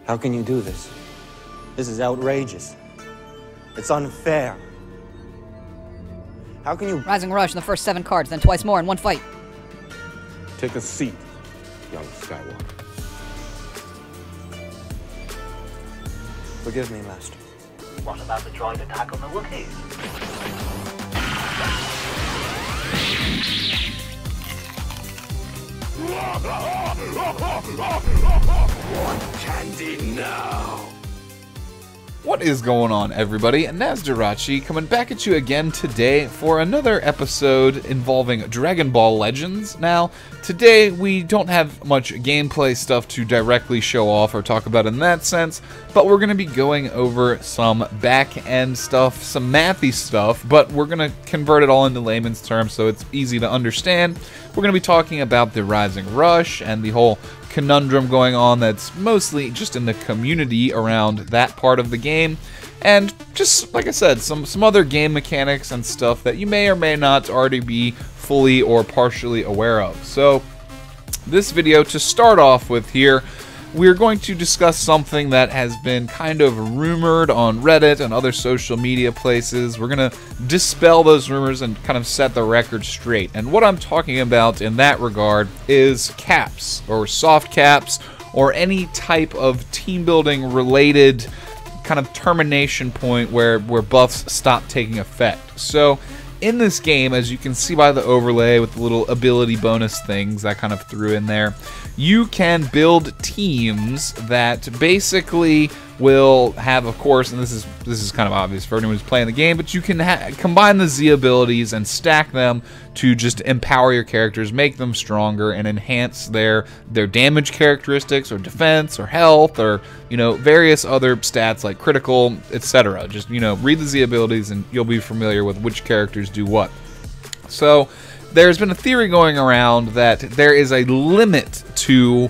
How can you do this? This is outrageous. It's unfair. How can you... Rising Rush in the first 7 cards, then twice more in one fight. Take a seat, young Skywalker. Forgive me, Master. What about the droid attack on the Wookiees? What candy now? What is going on, everybody? Nasdorachi coming back at you again today for another episode involving Dragon Ball Legends. Now, today we don't have much gameplay stuff to directly show off or talk about in that sense, but we're going to be going over some back-end stuff, some mathy stuff, but we're going to convert it all into layman's terms so it's easy to understand. We're going to be talking about the Rising Rush and the whole conundrum going on that's mostly just in the community around that part of the game, and just like I said, some other game mechanics and stuff that you may or may not already be fully or partially aware of. So this video, to start off with here, we're going to discuss something that has been kind of rumored on Reddit and other social media places. We're going to dispel those rumors and kind of set the record straight. And what I'm talking about in that regard is caps, or soft caps, or any type of team building related kind of termination point where buffs stop taking effect. So in this game, as you can see by the overlay with the little ability bonus things I kind of threw in there, you can build teams that basically will have, of course, and this is kind of obvious for anyone who's playing the game, but you can combine the Z abilities and stack them to just empower your characters, make them stronger, and enhance their damage characteristics, or defense, or health, or various other stats like critical, etc. Just read the Z abilities and you'll be familiar with which characters do what. So there's been a theory going around that there is a limit to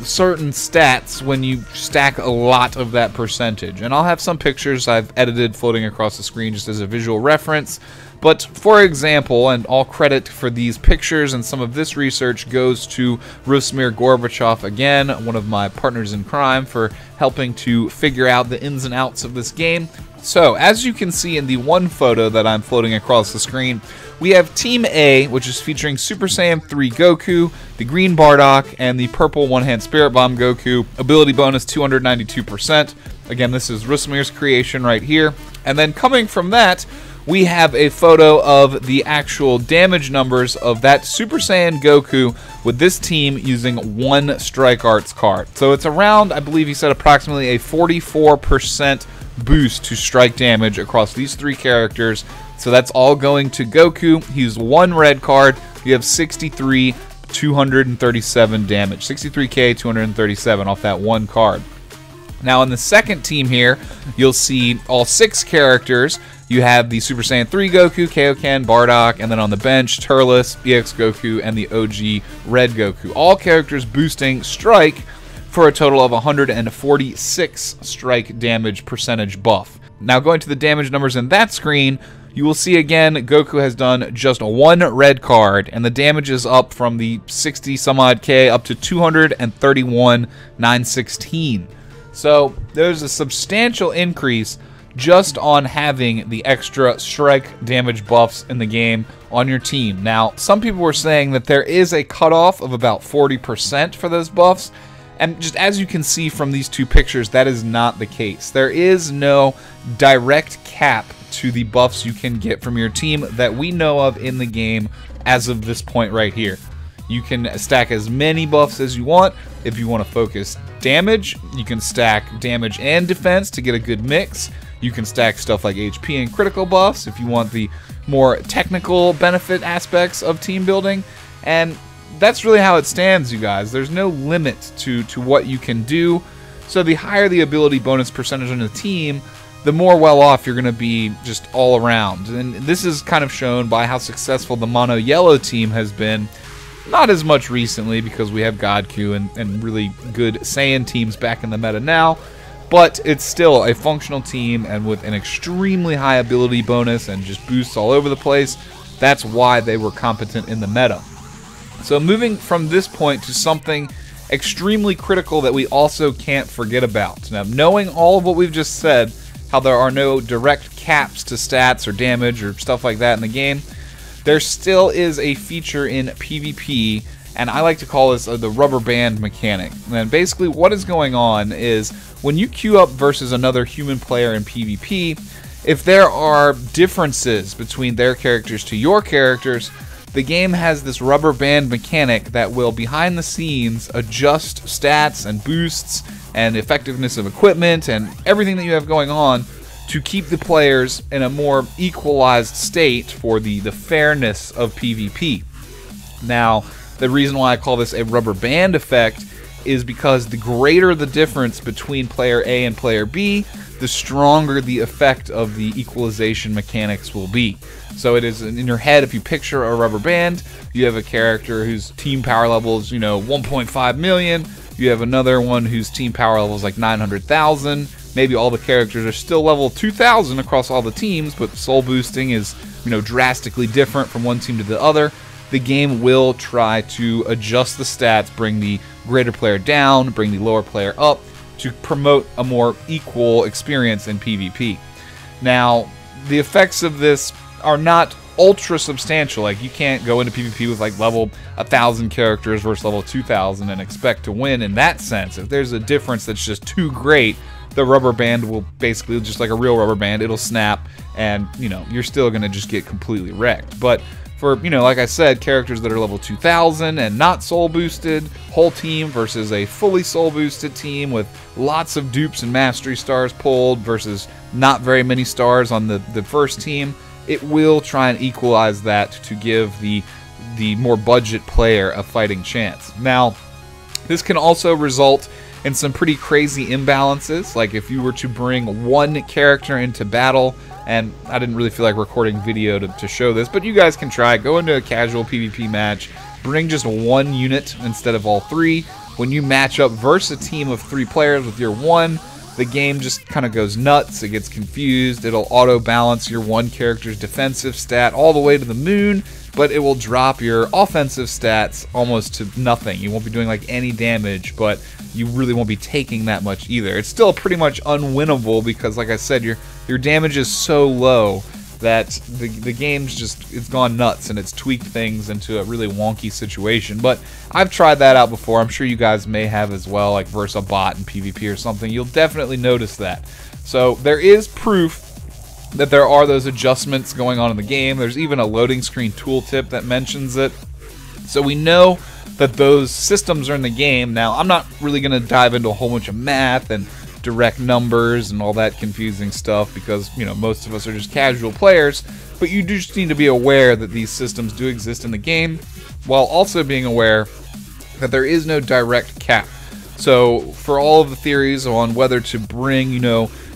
certain stats when you stack a lot of that percentage. And I'll have some pictures I've edited floating across the screen just as a visual reference. But for example, and all credit for these pictures and some of this research goes to Rusmir Gorbachev again, one of my partners in crime, for helping to figure out the ins and outs of this game. So, as you can see in the one photo that I'm floating across the screen, we have Team A, which is featuring Super Saiyan 3 Goku, the green Bardock, and the purple one-hand Spirit Bomb Goku. Ability bonus 292%. Again, this is Rusmir's creation right here. And then coming from that, we have a photo of the actual damage numbers of that Super Saiyan Goku with this team using one Strike Arts card. So it's around, I believe he said, approximately a 44% boost to strike damage across these three characters. So that's all going to Goku. He used one red card. You have 237 damage. 63k, 237 off that one card. Now in the second team here, you'll see all 6 characters. You have the Super Saiyan 3 Goku, Kaioken, Bardock, and then on the bench, Turles, EX Goku, and the OG Red Goku. All characters boosting strike for a total of 146 strike damage percentage buff. Now going to the damage numbers in that screen, you will see again Goku has done just one red card, and the damage is up from the 60 some odd K up to 231,916. So there's a substantial increase just on having the extra strike damage buffs in the game on your team. Now, some people were saying that there is a cutoff of about 40% for those buffs, and just as you can see from these two pictures, that is not the case. There is no direct cap to the buffs you can get from your team that we know of in the game as of this point right here. You can stack as many buffs as you want. If you want to focus damage, you can stack damage and defense to get a good mix. You can stack stuff like HP and critical buffs if you want the more technical benefit aspects of team building. And that's really how it stands, you guys. There's no limit to what you can do. So the higher the ability bonus percentage on the team, the more well off you're going to be just all around. And this is kind of shown by how successful the mono yellow team has been. Not as much recently because we have Godku and really good Saiyan teams back in the meta now. But it's still a functional team, and with an extremely high ability bonus and just boosts all over the place, that's why they were competent in the meta. So moving from this point to something extremely critical that we also can't forget about. Now, knowing all of what we've just said, how there are no direct caps to stats or damage or stuff like that in the game, there still is a feature in PvP, and I like to call this the rubber band mechanic. And basically what is going on is when you queue up versus another human player in PvP, if there are differences between their characters to your characters, the game has this rubber band mechanic that will, behind the scenes, adjust stats and boosts and effectiveness of equipment and everything that you have going on to keep the players in a more equalized state for the fairness of PvP. Now, the reason why I call this a rubber band effect is because the greater the difference between player A and player B, the stronger the effect of the equalization mechanics will be. So it is in your head, if you picture a rubber band, you have a character whose team power level is, 1.5 million. You have another one whose team power level is like 900,000. Maybe all the characters are still level 2,000 across all the teams, but soul boosting is, drastically different from one team to the other. The game will try to adjust the stats, bring the greater player down, bring the lower player up, to promote a more equal experience in PvP. Now, the effects of this are not ultra substantial. Like, you can't go into PvP with like level 1,000 characters versus level 2,000 and expect to win in that sense. If there's a difference that's just too great, the rubber band will basically, just like a real rubber band, it'll snap, and you're still gonna just get completely wrecked. But for, like I said, characters that are level 2,000 and not soul boosted, whole team versus a fully soul boosted team with lots of dupes and mastery stars pulled versus not very many stars on the first team, it will try and equalize that to give the more budget player a fighting chance. Now, this can also result in some pretty crazy imbalances, like if you were to bring one character into battle, and I didn't really feel like recording video to show this, but you guys can try it. Go into a casual PvP match, bring just one unit instead of all three. When you match up versus a team of 3 players with your one, the game just kind of goes nuts. It gets confused. It'll auto-balance your one character's defensive stat all the way to the moon, but it will drop your offensive stats almost to nothing. You won't be doing like any damage, but you really won't be taking that much either. It's still pretty much unwinnable because, like I said, your damage is so low that the game's just, it's gone nuts and it's tweaked things into a really wonky situation. But I've tried that out before. I'm sure you guys may have as well, like versus a bot in PvP or something. You'll definitely notice that. So there is proof that there are those adjustments going on in the game. There's even a loading screen tooltip that mentions it. So we know that those systems are in the game. Now, I'm not really going to dive into a whole bunch of math and direct numbers and all that confusing stuff because, most of us are just casual players, but you just need to be aware that these systems do exist in the game, while also being aware that there is no direct cap. So for all of the theories on whether to bring,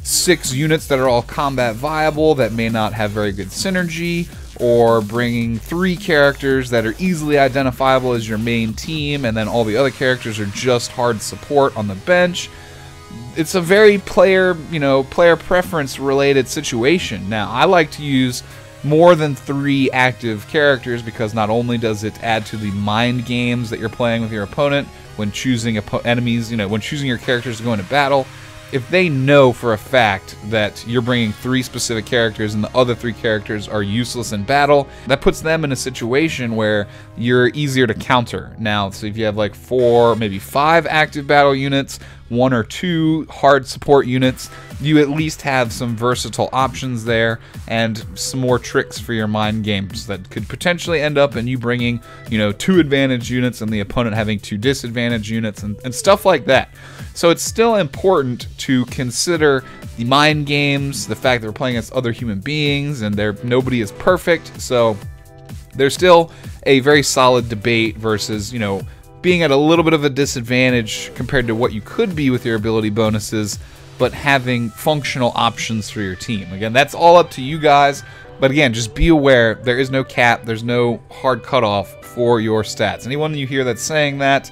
6 units that are all combat viable that may not have very good synergy, or bringing 3 characters that are easily identifiable as your main team and then all the other characters are just hard support on the bench, it's a very player preference related situation. Now, I like to use more than 3 active characters because not only does it add to the mind games that you're playing with your opponent when choosing enemies, when choosing your characters to go into battle, if they know for a fact that you're bringing 3 specific characters and the other 3 characters are useless in battle, that puts them in a situation where you're easier to counter. Now, so if you have like 4, maybe 5 active battle units, 1 or 2 hard support units, you at least have some versatile options there and some more tricks for your mind games that could potentially end up in you bringing, 2 advantage units and the opponent having 2 disadvantage units and stuff like that. So it's still important to consider the mind games, the fact that we're playing against other human beings and nobody is perfect. So there's still a very solid debate versus, being at a little bit of a disadvantage compared to what you could be with your ability bonuses, but having functional options for your team. Again, that's all up to you guys, but again, just be aware there is no cap, there's no hard cutoff for your stats. Anyone you hear that's saying that,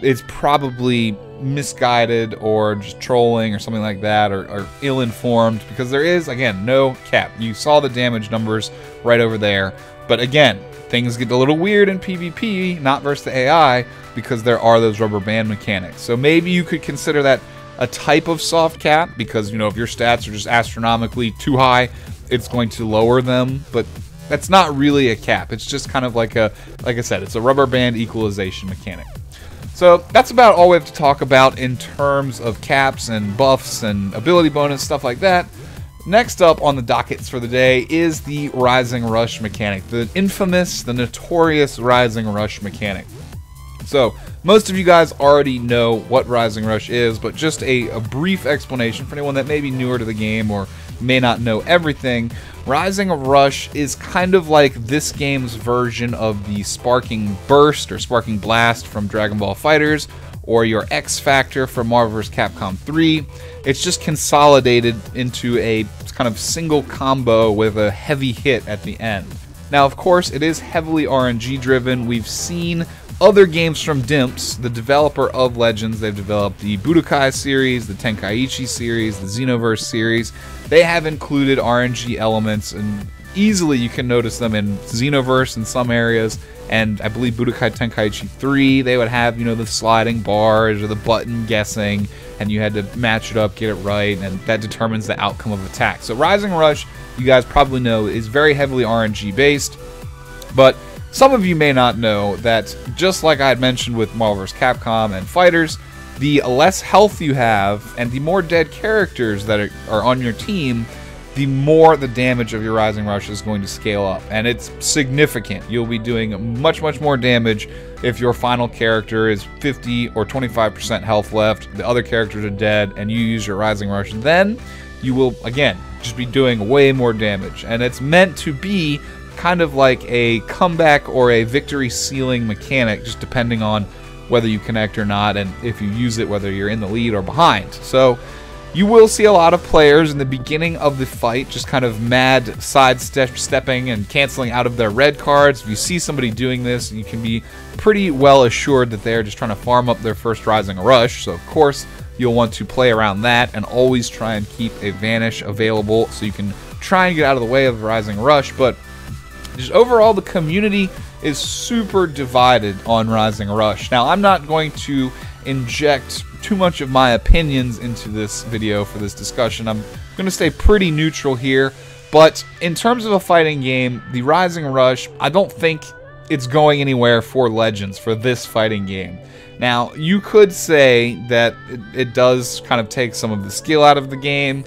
it's probably misguided or just trolling or something like that, or ill-informed, because there is, again, no cap. You saw the damage numbers right over there, but again, things get a little weird in PvP, not versus the AI, because there are those rubber band mechanics. So maybe you could consider that a type of soft cap, because, you know, if your stats are just astronomically too high, it's going to lower them, but that's not really a cap. It's just kind of like I said, it's a rubber band equalization mechanic. So that's about all we have to talk about in terms of caps and buffs and ability bonus, stuff like that. Next up on the dockets for the day is the Rising Rush mechanic, the infamous, the notorious Rising Rush mechanic. So most of you guys already know what Rising Rush is, but just a brief explanation for anyone that may be newer to the game or may not know everything. Rising Rush is kind of like this game's version of the Sparking Burst or Sparking Blast from Dragon Ball FighterZ, or your X Factor from Marvel vs. Capcom 3. It's just consolidated into a kind of single combo with a heavy hit at the end. Now, of course, it is heavily RNG driven. We've seen other games from Dimps, the developer of Legends. They've developed the Budokai series, the Tenkaichi series, the Xenoverse series. They have included RNG elements, and easily you can notice them in Xenoverse in some areas, and I believe Budokai Tenkaichi 3, they would have, you know, the sliding bars or the button guessing, and you had to match it up, get it right, and that determines the outcome of attack. So Rising Rush, you guys probably know, is very heavily RNG based, but some of you may not know that, just like I had mentioned with Marvel vs. Capcom and FighterZ, the less health you have and the more dead characters that are on your team, the more the damage of your Rising Rush is going to scale up. And it's significant. You'll be doing much, much more damage if your final character is 50 or 25% health left, the other characters are dead, and you use your Rising Rush. Then you will, again, just be doing way more damage. And it's meant to be kind of like a comeback or a victory sealing mechanic, just depending on whether you connect or not, and if you use it, whether you're in the lead or behind. So you will see a lot of players in the beginning of the fight just kind of mad sidestepping and canceling out of their red cards. If you see somebody doing this, you can be pretty well assured that they're just trying to farm up their first Rising Rush. So of course you'll want to play around that and always try and keep a Vanish available so you can try and get out of the way of the Rising Rush. But just overall, the community is super divided on Rising Rush. Now, I'm not going to inject too much of my opinions into this video for this discussion. I'm going to stay pretty neutral here, but in terms of a fighting game, the Rising Rush, I don't think it's going anywhere for Legends, for this fighting game. Now, you could say that it does kind of take some of the skill out of the game,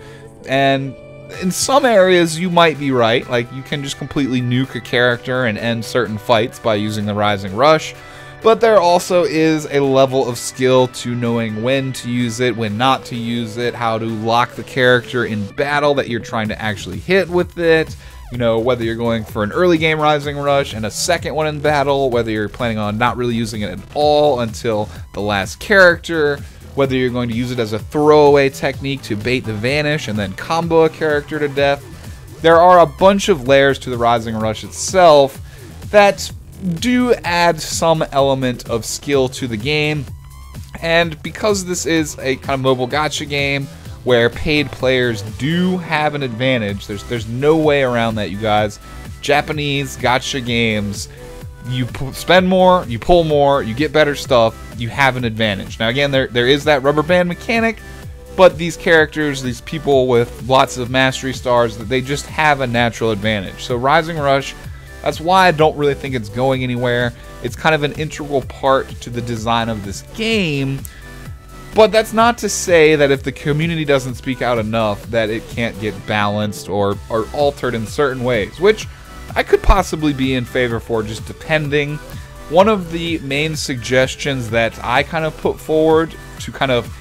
and in some areas you might be right. Like, you can just completely nuke a character and end certain fights by using the Rising Rush. But there also is a level of skill to knowing when to use it, when not to use it, how to lock the character in battle that you're trying to actually hit with it. You know, whether you're going for an early game Rising Rush and a second one in battle, whether you're planning on not really using it at all until the last character, whether you're going to use it as a throwaway technique to bait the Vanish and then combo a character to death. There are a bunch of layers to the Rising Rush itself that do add some element of skill to the game, and because this is a kind of mobile gacha game where paid players do have an advantage, there's no way around that, you guys. Japanese gacha games, you spend more, you pull more, you get better stuff, you have an advantage. Now again, there is that rubber band mechanic, but these characters, these people with lots of mastery stars, they just have a natural advantage. So Rising Rush, that's why I don't really think it's going anywhere. It's kind of an integral part to the design of this game, but that's not to say that if the community doesn't speak out enough that it can't get balanced or altered in certain ways, which I could possibly be in favor for, just depending. One of the main suggestions that I kind of put forward to kind of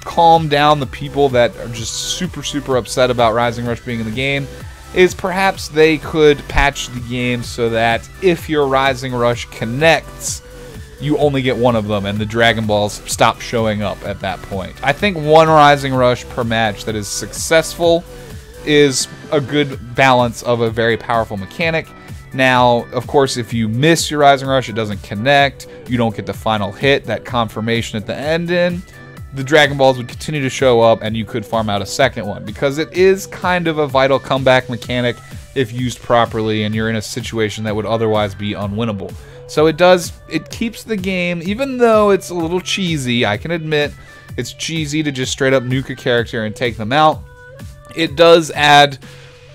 calm down the people that are just super upset about Rising Rush being in the game is perhaps they could patch the game so that if your Rising Rush connects, you only get one of them and the Dragon Balls stop showing up at that point. I think one Rising Rush per match that is successful is a good balance of a very powerful mechanic. Now, of course, if you miss your Rising Rush, it doesn't connect, you don't get the final hit, that confirmation at the end in, the Dragon Balls would continue to show up and you could farm out a second one, because it is kind of a vital comeback mechanic if used properly and you're in a situation that would otherwise be unwinnable. So it keeps the game, even though it's a little cheesy, I can admit it's cheesy to just straight up nuke a character and take them out. It does add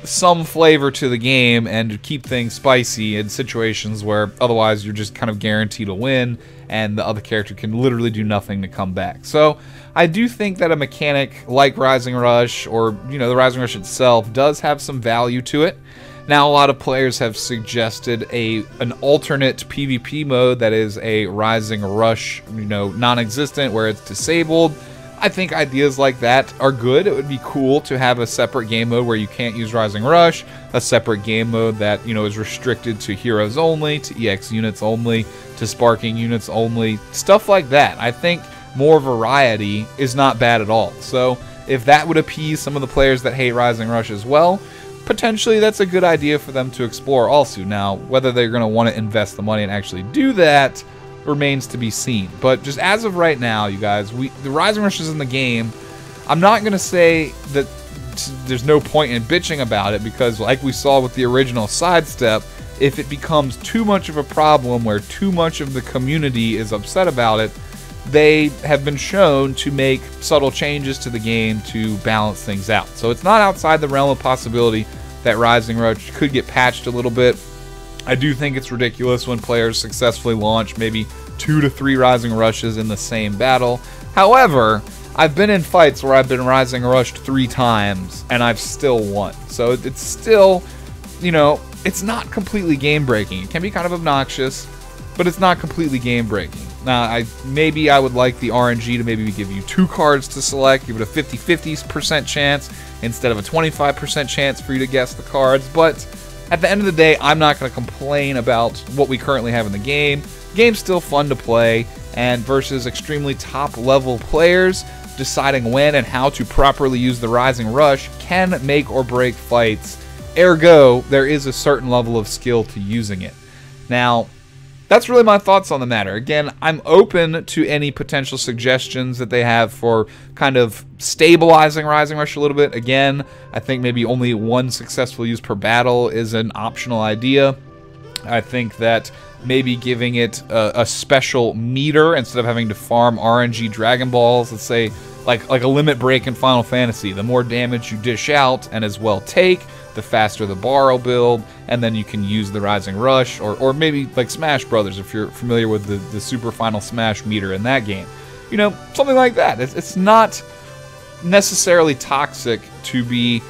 some flavor to the game and keep things spicy in situations where otherwise you're just kind of guaranteed to win and the other character can literally do nothing to come back. So I do think that a mechanic like Rising Rush, or the Rising Rush itself, does have some value to it. Now, a lot of players have suggested an alternate PvP mode that is a Rising Rush, non-existent, where it's disabled. I think ideas like that are good. It would be cool to have a separate game mode where you can't use Rising Rush, a separate game mode that, is restricted to heroes only, to EX units only, to sparking units only, stuff like that. I think more variety is not bad at all. So if that would appease some of the players that hate Rising Rush as well, potentially that's a good idea for them to explore also. Now, whether they're going to want to invest the money and actually do that remains to be seen. But just as of right now, you guys, the Rising Rush is in the game. I'm not going to say that there's no point in bitching about it, because like we saw with the original Sidestep, if it becomes too much of a problem where too much of the community is upset about it, they have been shown to make subtle changes to the game to balance things out. So it's not outside the realm of possibility that Rising Rush could get patched a little bit. I do think it's ridiculous when players successfully launch maybe 2 to 3 Rising Rushes in the same battle. However, I've been in fights where I've been Rising Rushed 3 times and I've still won. So it's still, it's not completely game-breaking. It can be kind of obnoxious, but it's not completely game-breaking. Now, maybe I would like the RNG to maybe give you 2 cards to select, give it a 50-50% chance instead of a 25% chance for you to guess the cards, but at the end of the day, I'm not going to complain about what we currently have in the game. The game's still fun to play, and versus extremely top-level players, deciding when and how to properly use the Rising Rush can make or break fights. Ergo, there is a certain level of skill to using it. Now, that's really my thoughts on the matter. Again, I'm open to any potential suggestions that they have for kind of stabilizing Rising Rush a little bit. Again, I think maybe only 1 successful use per battle is an optional idea. I think that maybe giving it a special meter instead of having to farm RNG Dragon Balls, let's say like a limit break in Final Fantasy. The more damage you dish out and as well take, the faster the bar will build, and then you can use the Rising Rush, or maybe like Smash Brothers, if you're familiar with the Super Final Smash meter in that game. Something like that. It's not necessarily toxic to be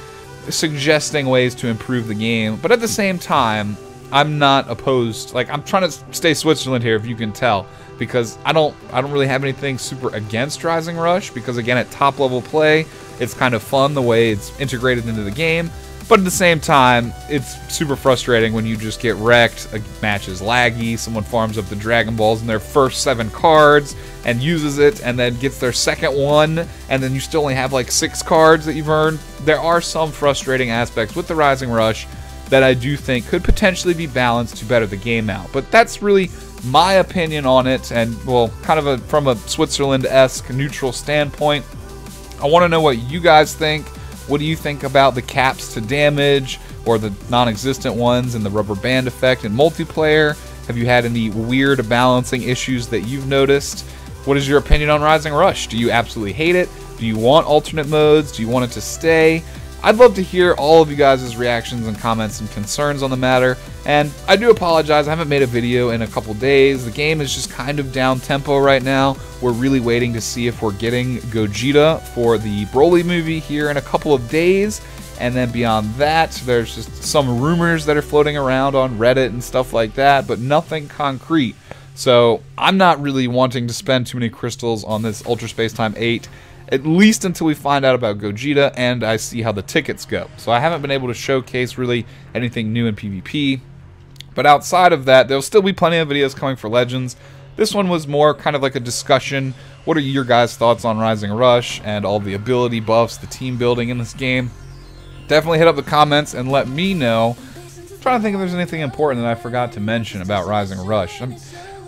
suggesting ways to improve the game, but at the same time, I'm not opposed. Like, I'm trying to stay Switzerland here, if you can tell, because I don't really have anything super against Rising Rush, because again, at top level play, it's kind of fun the way it's integrated into the game. But at the same time, it's super frustrating when you just get wrecked, a match is laggy, someone farms up the Dragon Balls in their first 7 cards and uses it, and then gets their second one, and then you still only have like 6 cards that you've earned. There are some frustrating aspects with the Rising Rush that I do think could potentially be balanced to better the game out. But that's really my opinion on it, and well, kind of from a Switzerland-esque neutral standpoint. I want to know what you guys think. What do you think about the caps to damage, or the non-existent ones, and the rubber band effect in multiplayer? Have you had any weird balancing issues that you've noticed? What is your opinion on Rising Rush? Do you absolutely hate it? Do you want alternate modes? Do you want it to stay? I'd love to hear all of you guys' reactions and comments and concerns on the matter. And I do apologize, I haven't made a video in a couple days. The game is just kind of down tempo right now. We're really waiting to see if we're getting Gogeta for the Broly movie here in a couple of days. And then beyond that, there's just some rumors that are floating around on Reddit and stuff like that, but nothing concrete. So I'm not really wanting to spend too many crystals on this Ultra Space Time 8, at least until we find out about Gogeta and I see how the tickets go. So I haven't been able to showcase really anything new in PvP. But outside of that, there'll still be plenty of videos coming for Legends. This one was more kind of like a discussion. What are your guys' thoughts on Rising Rush and all the ability buffs, the team building in this game? Definitely hit up the comments and let me know. I'm trying to think if there's anything important that I forgot to mention about Rising Rush.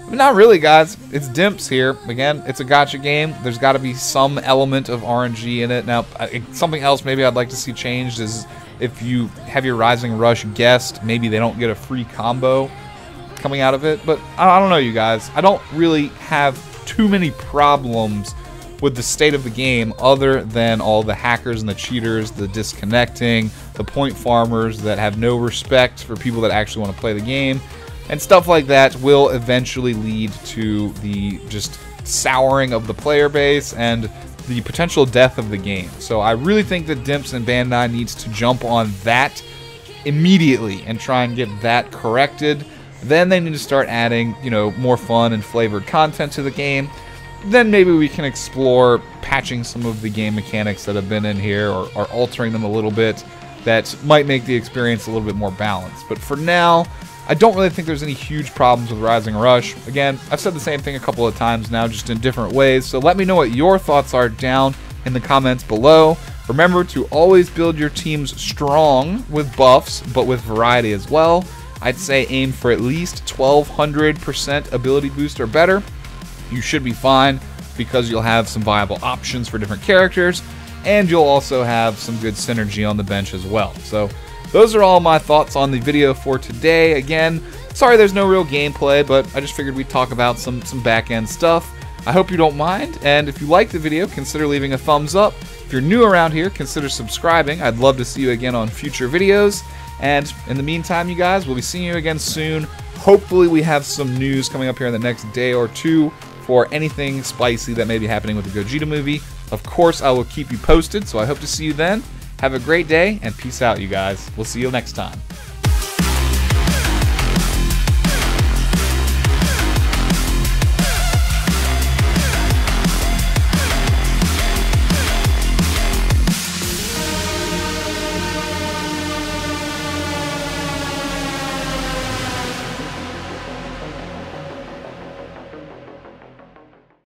Not really, guys. It's Dimps here. Again, it's a gacha game. There's got to be some element of RNG in it. Now, something else maybe I'd like to see changed is if you have your Rising Rush guest, maybe they don't get a free combo coming out of it. But I don't know, you guys. I don't really have too many problems with the state of the game other than all the hackers and the cheaters, the disconnecting, the point farmers that have no respect for people that actually want to play the game, and stuff like that will eventually lead to the just souring of the player base and the potential death of the game. So I really think that Dimps and Bandai needs to jump on that immediately and try and get that corrected. Then they need to start adding, you know, more fun and flavored content to the game. Then maybe we can explore patching some of the game mechanics that have been in here, or altering them a little bit that might make the experience a little bit more balanced. But for now, I don't really think there's any huge problems with Rising Rush. Again, I've said the same thing a couple of times now, just in different ways, so let me know what your thoughts are down in the comments below. Remember to always build your teams strong with buffs, but with variety as well. I'd say aim for at least 1200% ability boost or better. You should be fine, because you'll have some viable options for different characters, and you'll also have some good synergy on the bench as well. So those are all my thoughts on the video for today. Again, sorry there's no real gameplay, but I just figured we'd talk about some back-end stuff. I hope you don't mind, and if you liked the video, consider leaving a thumbs up. If you're new around here, consider subscribing. I'd love to see you again on future videos. And in the meantime, you guys, we'll be seeing you again soon. Hopefully we have some news coming up here in the next day or two for anything spicy that may be happening with the Gogeta movie. Of course, I will keep you posted, so I hope to see you then. Have a great day, and peace out, you guys. We'll see you next time.